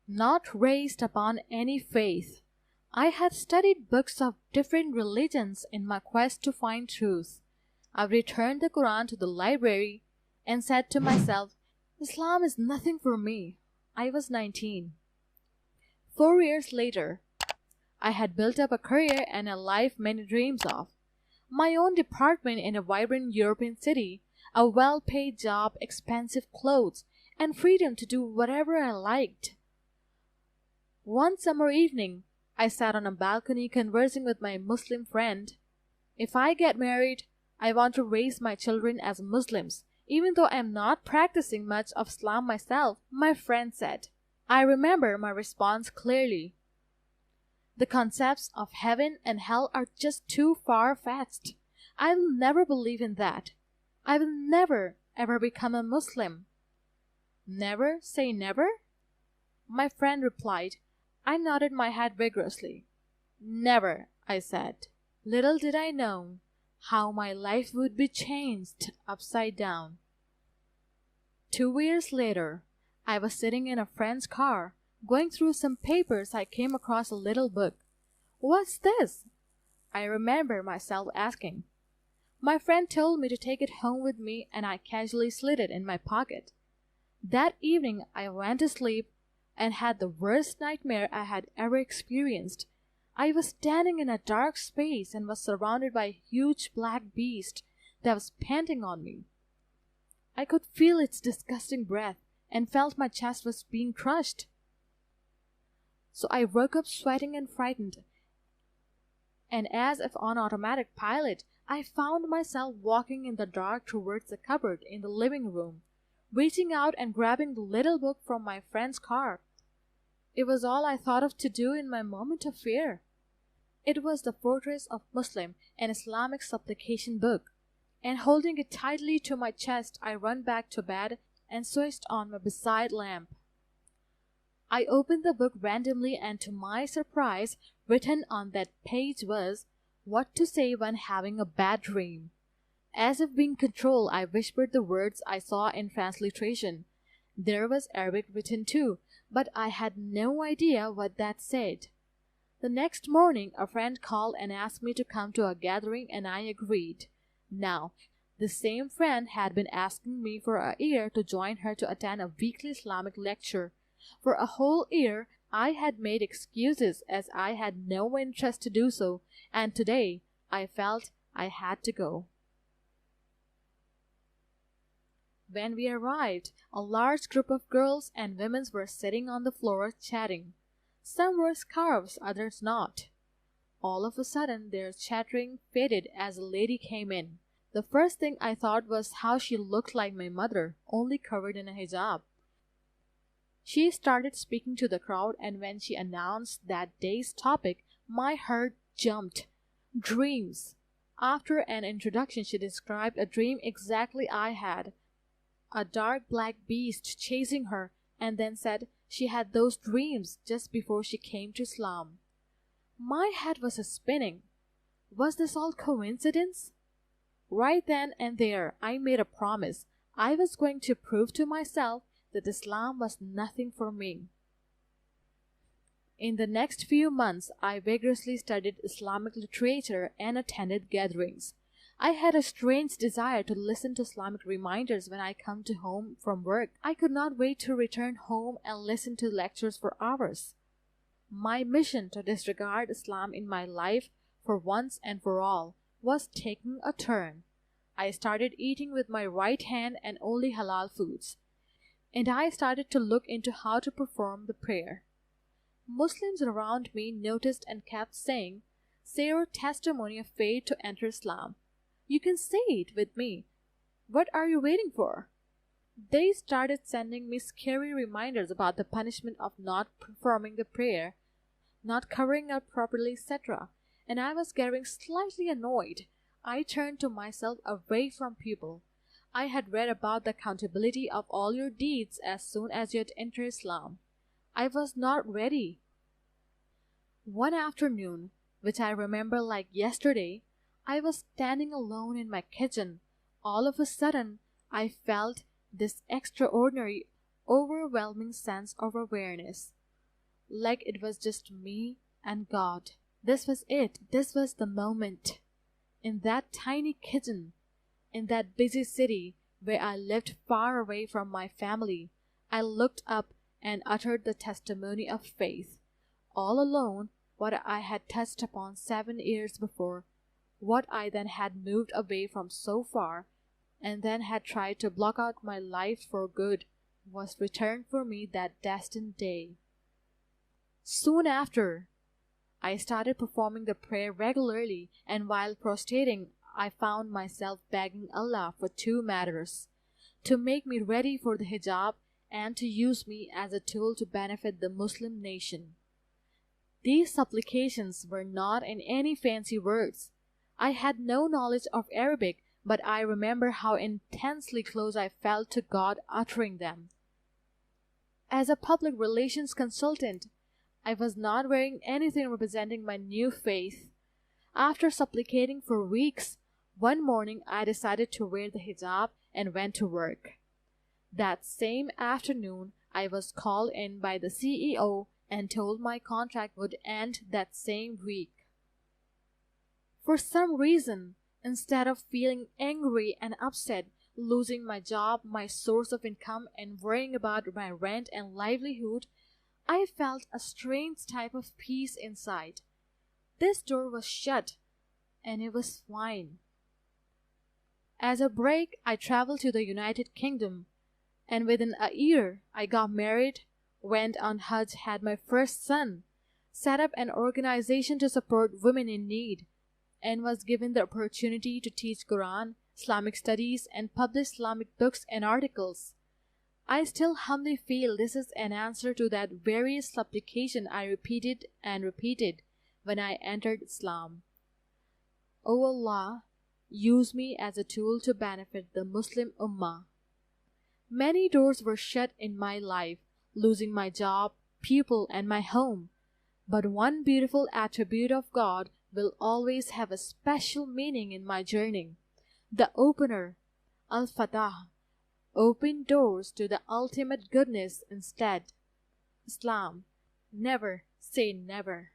not raised upon any faith. I had studied books of different religions in my quest to find truth. I returned the Quran to the library and said to myself, Islam is nothing for me. I was 19. 4 years later, I had built up a career and a life many dreams of. My own department in a vibrant European city, a well-paid job, expensive clothes, and freedom to do whatever I liked. One summer evening, I sat on a balcony conversing with my Muslim friend. If I get married, I want to raise my children as Muslims, even though I am not practicing much of Islam myself, my friend said. I remember my response clearly. The concepts of heaven and hell are just too far-fetched. I will never believe in that. I will never, ever become a Muslim. Never say never? My friend replied. I nodded my head vigorously. Never, I said. Little did I know how my life would be changed upside down. 2 years later, I was sitting in a friend's car, going through some papers. I came across a little book. What's this? I remember myself asking. My friend told me to take it home with me, and I casually slid it in my pocket. That evening I went to sleep and had the worst nightmare I had ever experienced. I was standing in a dark space and was surrounded by a huge black beast that was panting on me. I could feel its disgusting breath and felt my chest was being crushed. So I woke up sweating and frightened, and as if on automatic pilot, I found myself walking in the dark towards the cupboard in the living room, reaching out and grabbing the little book from my friend's car. It was all I thought of to do in my moment of fear. It was the Fortress of Muslim, an Islamic supplication book, and holding it tightly to my chest, I ran back to bed and switched on my bedside lamp. I opened the book randomly, and to my surprise, written on that page was, "What to say when having a bad dream." As if being controlled, I whispered the words I saw in transliteration. There was Arabic written too, but I had no idea what that said. The next morning, a friend called and asked me to come to a gathering, and I agreed. Now, the same friend had been asking me for a year to join her to attend a weekly Islamic lecture. For a whole year, I had made excuses as I had no interest to do so, and today I felt I had to go. When we arrived, a large group of girls and women were sitting on the floor chatting. Some wore scarves, others not. All of a sudden, their chattering faded as a lady came in. The first thing I thought was how she looked like my mother, only covered in a hijab. She started speaking to the crowd, and when she announced that day's topic, my heart jumped. Dreams. After an introduction, she described a dream exactly I had. A dark black beast chasing her, and then said she had those dreams just before she came to Islam. My head was spinning. Was this all coincidence? Right then and there, I made a promise. I was going to prove to myself that Islam was nothing for me. In the next few months, I vigorously studied Islamic literature and attended gatherings. I had a strange desire to listen to Islamic reminders when I come to home from work. I could not wait to return home and listen to lectures for hours. My mission to disregard Islam in my life for once and for all was taking a turn. I started eating with my right hand and only halal foods, and I started to look into how to perform the prayer. Muslims around me noticed and kept saying, "Say your testimony of faith to enter Islam. You can say it with me. What are you waiting for?" They started sending me scary reminders about the punishment of not performing the prayer, not covering up properly, etc., and I was getting slightly annoyed. I turned to myself away from people. I had read about the accountability of all your deeds as soon as you had entered Islam. I was not ready. One afternoon, which I remember like yesterday, I was standing alone in my kitchen. All of a sudden, I felt this extraordinary, overwhelming sense of awareness. like it was just me and God. This was it. This was the moment. In that tiny kitchen, in that busy city where I lived far away from my family, I looked up and uttered the testimony of faith. All alone, what I had touched upon 7 years before, what I then had moved away from so far, and then had tried to block out my life for good, was returned for me that destined day. Soon after, I started performing the prayer regularly, and while prostrating, I found myself begging Allah for 2 matters: to make me ready for the hijab and to use me as a tool to benefit the Muslim nation. These supplications were not in any fancy words. I had no knowledge of Arabic, but I remember how intensely close I felt to God uttering them. As a public relations consultant, I was not wearing anything representing my new faith. After supplicating for weeks, one morning I decided to wear the hijab and went to work. That same afternoon, I was called in by the CEO and told my contract would end that same week. For some reason, instead of feeling angry and upset, losing my job, my source of income, and worrying about my rent and livelihood, I felt a strange type of peace inside. This door was shut, and it was fine. As a break, I traveled to the United Kingdom, and within a year, I got married, went on Hajj, had my first son, set up an organization to support women in need, and was given the opportunity to teach Quran, Islamic studies, and publish Islamic books and articles. I still humbly feel this is an answer to that very supplication I repeated and repeated when I entered Islam. O Allah, use me as a tool to benefit the Muslim Ummah. Many doors were shut in my life, losing my job, people, and my home. But one beautiful attribute of God will always have a special meaning in my journey. The opener, Al-Fatah, opened doors to the ultimate goodness instead. Islam, never say never.